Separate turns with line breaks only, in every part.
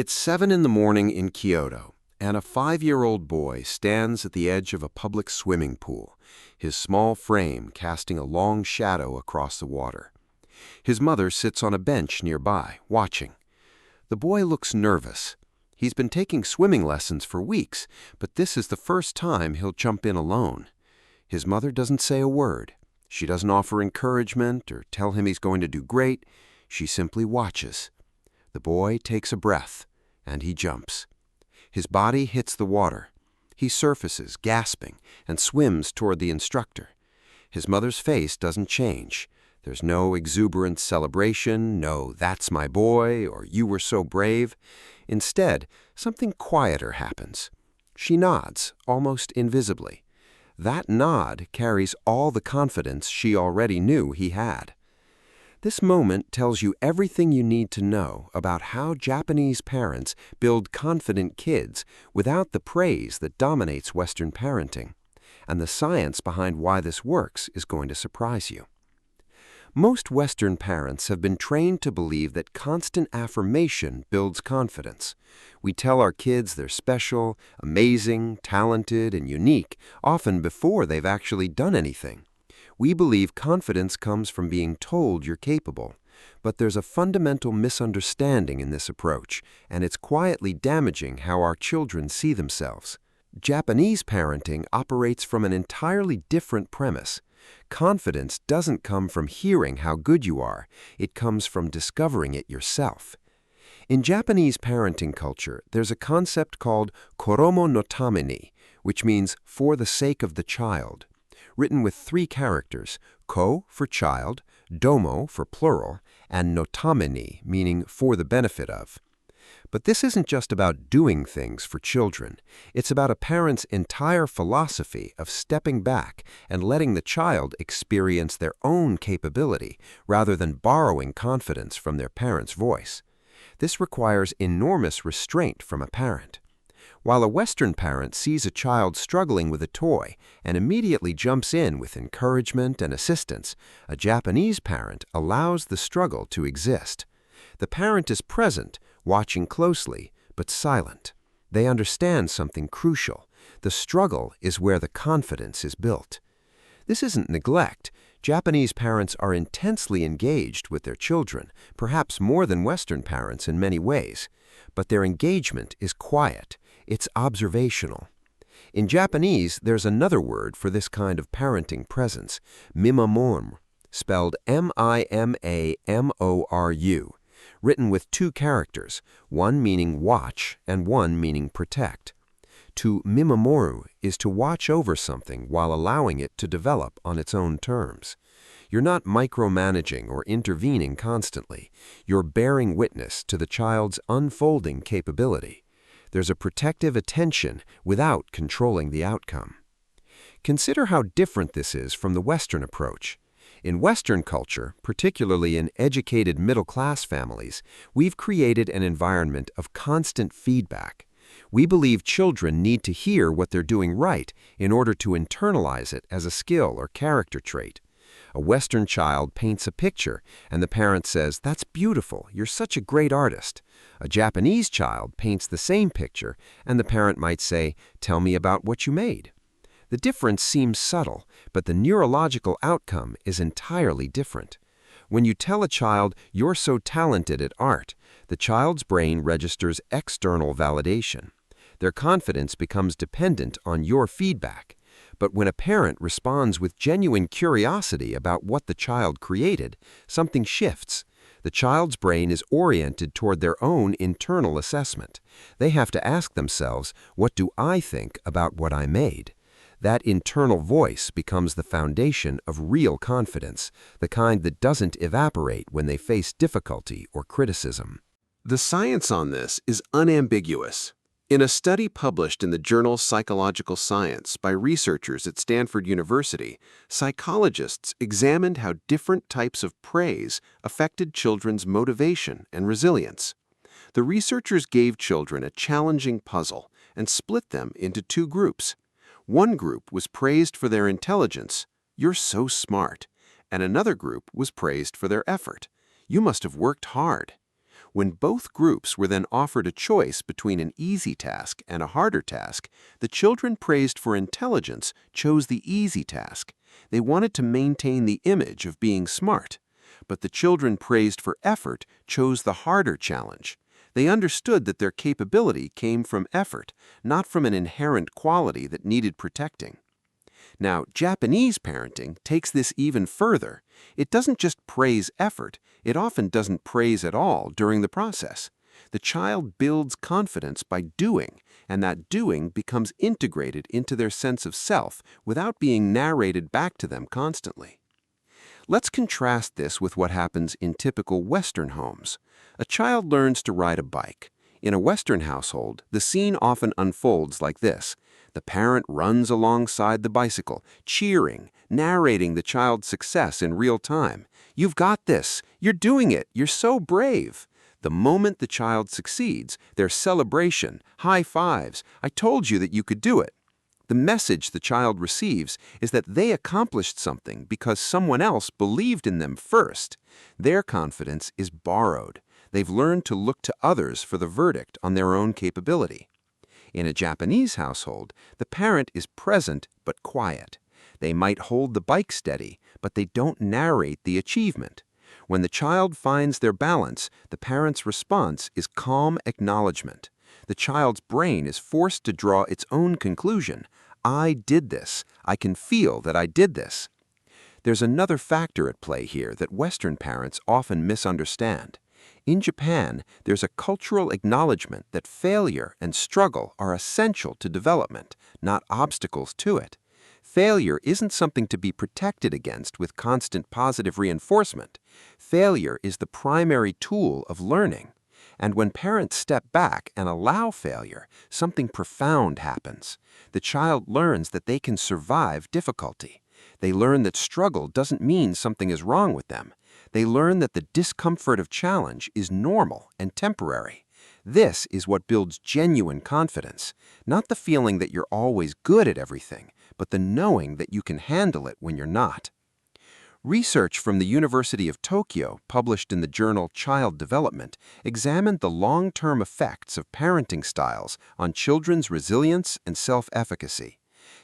It's 7 in the morning in Kyoto, and a 5-year-old boy stands at the edge of a public swimming pool, his small frame casting a long shadow across the water. His mother sits on a bench nearby, watching. The boy looks nervous. He's been taking swimming lessons for weeks, but this is the first time he'll jump in alone. His mother doesn't say a word. She doesn't offer encouragement or tell him he's going to do great. She simply watches. The boy takes a breath, and he jumps. His body hits the water. He surfaces, gasping, and swims toward the instructor. His mother's face doesn't change. There's no exuberant celebration, no "that's my boy" or "you were so brave." Instead, something quieter happens. She nods, almost invisibly. That nod carries all the confidence she already knew he had. This moment tells you everything you need to know about how Japanese parents build confident kids without the praise that dominates Western parenting. And the science behind why this works is going to surprise you. Most Western parents have been trained to believe that constant affirmation builds confidence. We tell our kids they're special, amazing, talented, and unique, often before they've actually done anything. We believe confidence comes from being told you're capable. But there's a fundamental misunderstanding in this approach, and it's quietly damaging how our children see themselves. Japanese parenting operates from an entirely different premise. Confidence doesn't come from hearing how good you are. It comes from discovering it yourself. In Japanese parenting culture, there's a concept called Kodomo no tame ni, which means for the sake of the child. Written with 3 characters, ko for child, domo for plural, and no tame ni, meaning for the benefit of. But this isn't just about doing things for children. It's about a parent's entire philosophy of stepping back and letting the child experience their own capability rather than borrowing confidence from their parent's voice. This requires enormous restraint from a parent. While a Western parent sees a child struggling with a toy and immediately jumps in with encouragement and assistance, a Japanese parent allows the struggle to exist. The parent is present, watching closely, but silent. They understand something crucial. The struggle is where the confidence is built. This isn't neglect. Japanese parents are intensely engaged with their children, perhaps more than Western parents in many ways. But their engagement is quiet. It's observational. In Japanese, there's another word for this kind of parenting presence, Mimamoru, spelled M-I-M-A-M-O-R-U, written with 2 characters, one meaning watch and one meaning protect. To Mimamoru is to watch over something while allowing it to develop on its own terms. You're not micromanaging or intervening constantly. You're bearing witness to the child's unfolding capability. There's a protective attention without controlling the outcome. Consider how different this is from the Western approach. In Western culture, particularly in educated middle-class families, we've created an environment of constant feedback. We believe children need to hear what they're doing right in order to internalize it as a skill or character trait. A Western child paints a picture, and the parent says, "That's beautiful, you're such a great artist." A Japanese child paints the same picture, and the parent might say, "Tell me about what you made." The difference seems subtle, but the neurological outcome is entirely different. When you tell a child, "You're so talented at art," the child's brain registers external validation. Their confidence becomes dependent on your feedback. But when a parent responds with genuine curiosity about what the child created, something shifts. The child's brain is oriented toward their own internal assessment. They have to ask themselves, "What do I think about what I made?" That internal voice becomes the foundation of real confidence, the kind that doesn't evaporate when they face difficulty or criticism.
The science on this is unambiguous. In a study published in the journal Psychological Science by researchers at Stanford University, psychologists examined how different types of praise affected children's motivation and resilience. The researchers gave children a challenging puzzle and split them into 2 groups. One group was praised for their intelligence, "You're so smart," and another group was praised for their effort, "You must have worked hard." When both groups were then offered a choice between an easy task and a harder task, the children praised for intelligence chose the easy task. They wanted to maintain the image of being smart. But the children praised for effort chose the harder challenge. They understood that their capability came from effort, not from an inherent quality that needed protecting. Now, Japanese parenting takes this even further. It doesn't just praise effort, it often doesn't praise at all during the process. The child builds confidence by doing, and that doing becomes integrated into their sense of self without being narrated back to them constantly. Let's contrast this with what happens in typical Western homes. A child learns to ride a bike. In a Western household, the scene often unfolds like this. The parent runs alongside the bicycle, cheering, narrating the child's success in real time. "You've got this. You're doing it. You're so brave." The moment the child succeeds, there's celebration, high fives. "I told you that you could do it." The message the child receives is that they accomplished something because someone else believed in them first. Their confidence is borrowed. They've learned to look to others for the verdict on their own capability. In a Japanese household, the parent is present but quiet. They might hold the bike steady, but they don't narrate the achievement. When the child finds their balance, the parent's response is calm acknowledgement. The child's brain is forced to draw its own conclusion. "I did this. I can feel that I did this." There's another factor at play here that Western parents often misunderstand. In Japan, there's a cultural acknowledgement that failure and struggle are essential to development, not obstacles to it. Failure isn't something to be protected against with constant positive reinforcement. Failure is the primary tool of learning. And when parents step back and allow failure, something profound happens. The child learns that they can survive difficulty. They learn that struggle doesn't mean something is wrong with them. They learn that the discomfort of challenge is normal and temporary. This is what builds genuine confidence, not the feeling that you're always good at everything, but the knowing that you can handle it when you're not. Research from the University of Tokyo, published in the journal Child Development, examined the long-term effects of parenting styles on children's resilience and self-efficacy.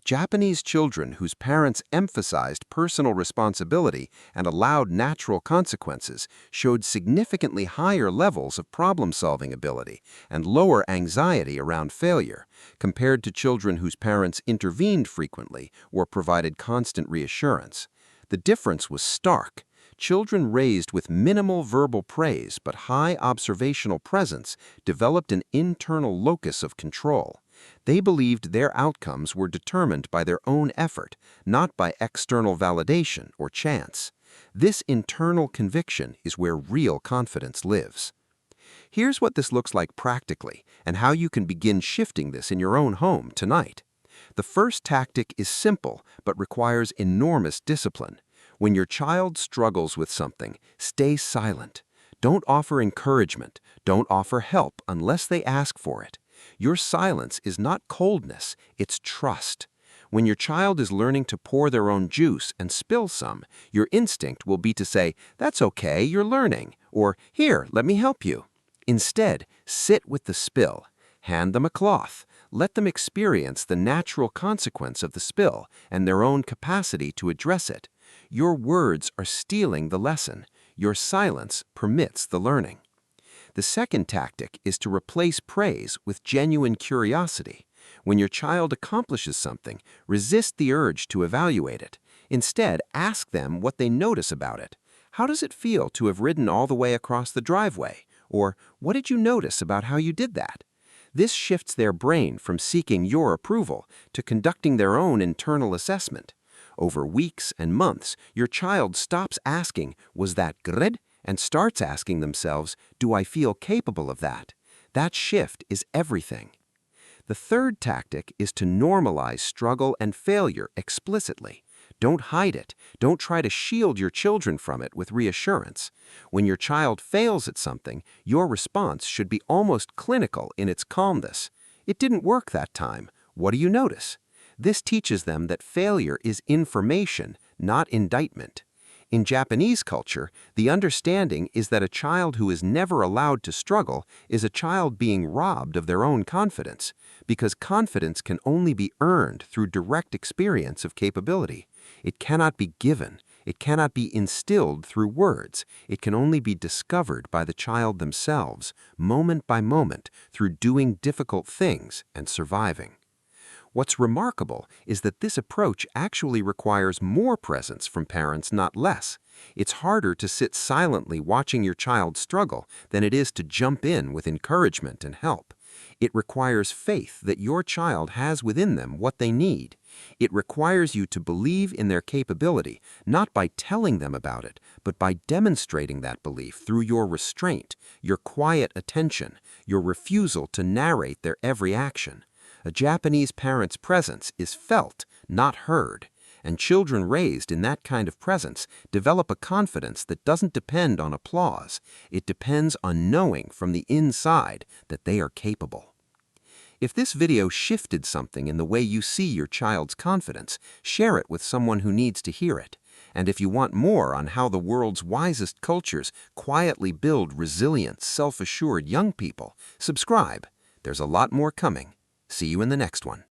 Japanese children whose parents emphasized personal responsibility and allowed natural consequences showed significantly higher levels of problem-solving ability and lower anxiety around failure, compared to children whose parents intervened frequently or provided constant reassurance. The difference was stark. Children raised with minimal verbal praise but high observational presence developed an internal locus of control. They believed their outcomes were determined by their own effort, not by external validation or chance. This internal conviction is where real confidence lives. Here's what this looks like practically and how you can begin shifting this in your own home tonight. The first tactic is simple but requires enormous discipline. When your child struggles with something, stay silent. Don't offer encouragement. Don't offer help unless they ask for it. Your silence is not coldness, it's trust. When your child is learning to pour their own juice and spill some, your instinct will be to say, "That's okay, you're learning," or "Here, let me help you." Instead, sit with the spill. Hand them a cloth. Let them experience the natural consequence of the spill and their own capacity to address it. Your words are stealing the lesson. Your silence permits the learning. The second tactic is to replace praise with genuine curiosity. When your child accomplishes something, resist the urge to evaluate it. Instead, ask them what they notice about it. How does it feel to have ridden all the way across the driveway? Or, what did you notice about how you did that? This shifts their brain from seeking your approval to conducting their own internal assessment. Over weeks and months, your child stops asking, "Was that good?" and starts asking themselves, "Do I feel capable of that?" That shift is everything. The third tactic is to normalize struggle and failure explicitly. Don't hide it. Don't try to shield your children from it with reassurance. When your child fails at something, your response should be almost clinical in its calmness. "It didn't work that time. What do you notice?" This teaches them that failure is information, not indictment.
In Japanese culture, the understanding is that a child who is never allowed to struggle is a child being robbed of their own confidence, because confidence can only be earned through direct experience of capability. It cannot be given. It cannot be instilled through words. It can only be discovered by the child themselves, moment by moment, through doing difficult things and surviving. What's remarkable is that this approach actually requires more presence from parents, not less. It's harder to sit silently watching your child struggle than it is to jump in with encouragement and help. It requires faith that your child has within them what they need. It requires you to believe in their capability, not by telling them about it, but by demonstrating that belief through your restraint, your quiet attention, your refusal to narrate their every action. A Japanese parent's presence is felt, not heard, and children raised in that kind of presence develop a confidence that doesn't depend on applause. It depends on knowing from the inside that they are capable. If this video shifted something in the way you see your child's confidence, share it with someone who needs to hear it. And if you want more on how the world's wisest cultures quietly build resilient, self-assured young people, subscribe. There's a lot more coming. See you in the next one.